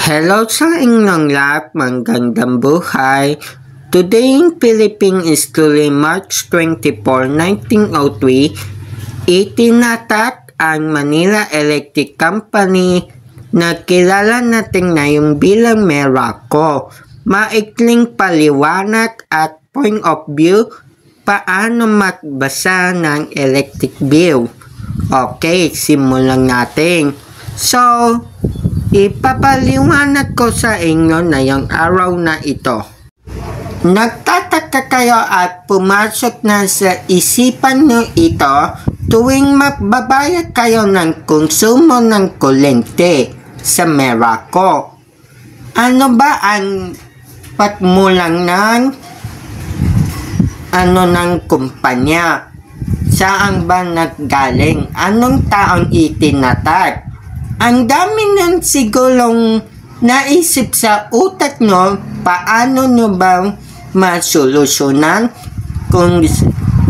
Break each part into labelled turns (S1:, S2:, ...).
S1: Hello sa inyong lahat, magandang buhay. Today in Philippines is today March 24, 1903. Itinatak ang Manila Electric Company na kilala natin ngayon bilang Meralco. Maikling paliwanag at point of view paano magbasa ng electric bill. Okay, simulan natin. So, ipapaliwanag ko sa inyo na yung araw na ito. Nagtataka kayo at pumasok na sa isipan nyo ito tuwing magbabayad kayo ng konsumo ng kuryente sa Meralco. Ano ba ang patmulang ng kumpanya? Saan ba naggaling? Anong taong itinatag? Ang dami nang sigurong naisip sa utak nyo, paano nyo bang masolusyonan kung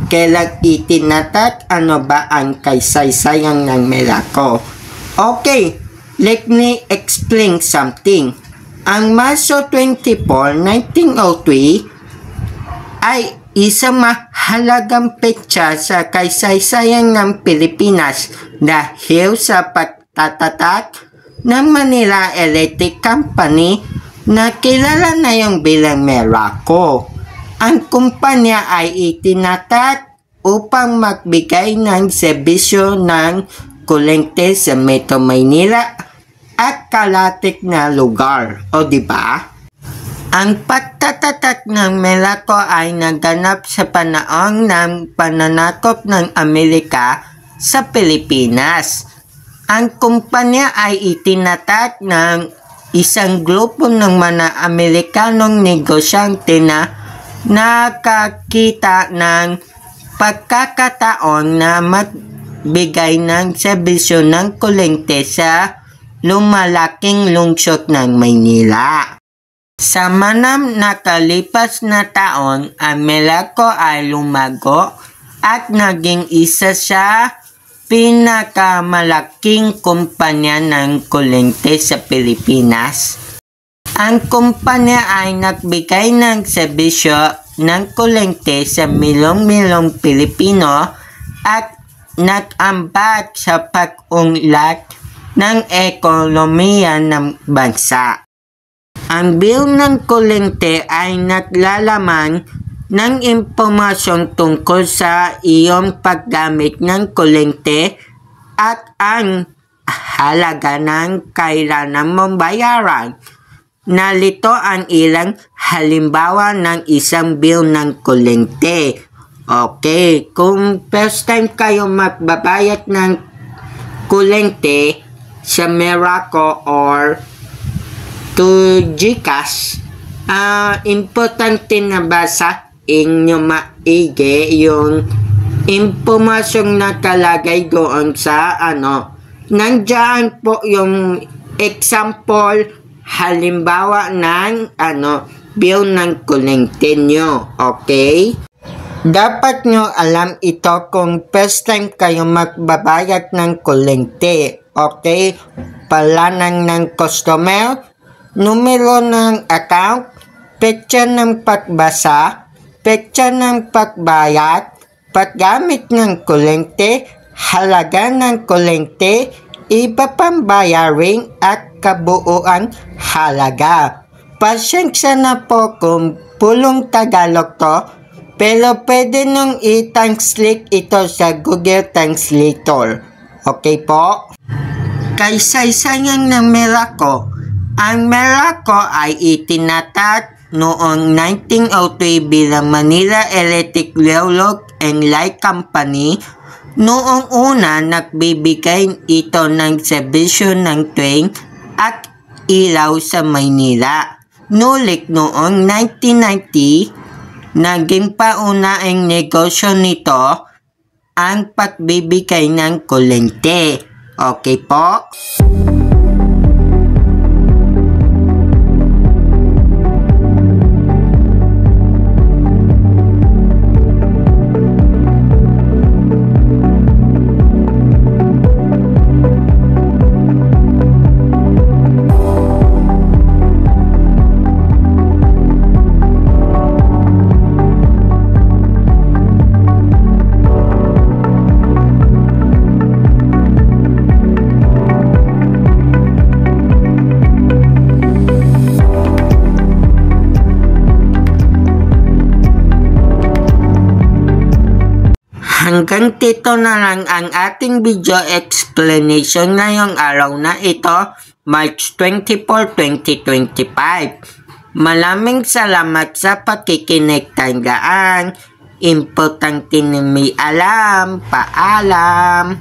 S1: kailan itinatag, ano ba ang kaysaysayan ng Meralco. Okay, let me explain something. Ang Marso 24, 1903 ay isang mahalagang petsa sa kaysaysayan ng Pilipinas dahil sa pagtatatak ng Manila Electric Company na kilala na yung bilang Meralco. Ang kumpanya ay itinatag upang magbigay ng serbisyo ng kuryente sa Metro Manila at kalatik na lugar. O diba? Ang pagtatatak ng Meralco ay naganap sa panahon ng pananakop ng Amerika sa Pilipinas. Ang kumpanya ay itinatag ng isang grupo ng mga Amerikanong negosyante na nakakita ng pagkakataon na magbigay ng serbisyo ng kuryente sa lumalaking lungsod ng Maynila. Sa mga nakalipas na taon, ang Meralco ay lumago at naging isa sa pinakamalaking kumpanya ng kuryente sa Pilipinas. Ang kumpanya ay nagbigay ng serbisyo ng kuryente sa milyong-milyong Pilipino at nag-ambag sa pag-unlad ng ekonomiya ng bansa. Ang bill ng kuryente ay naglalaman ng impormasyon tungkol sa iyong paggamit ng kuryente at ang halaga ng kailangan mong bayaran. Narito ang ilang halimbawa ng isang bill ng kuryente. Okay, kung first time kayo magbabayad ng kuryente sa Meralco or to GCash, importante na basa inyo maigi yung impormasyong nakalagay doon sa nandiyan po yung example, halimbawa ng bill ng kuryente nyo. Okay? Dapat nyo alam ito kung first time kayo magbabayad ng kuryente. Okay? Palanan ng customer, numero ng account, petsa ng pagbasa, petsa ng pagbayad, paggamit ng kuryente, halaga ng kuryente, iba pang bayaring at kabuuan halaga. Pasensya na po kung pulong Tagalog to, pero pwede nung i-translate ito sa Google Translator. Okay po? Kaysaysayan ng Meralco. Ang Meralco ay itinatag noong 1903 bilang Manila Electric Railroad and Light Company. Noong una, nagbibigay ito ng serbisyo ng train at ilaw sa Maynila. Nulik noong 1990, naging paunahing negosyo nito ang pagbibigay ng kuryente. Okay po? Hanggang dito na lang ang ating video explanation ngayong araw na ito, March 24, 2025. Maraming salamat sa pakikinig. Tandaan, importante na may alam. Paalam!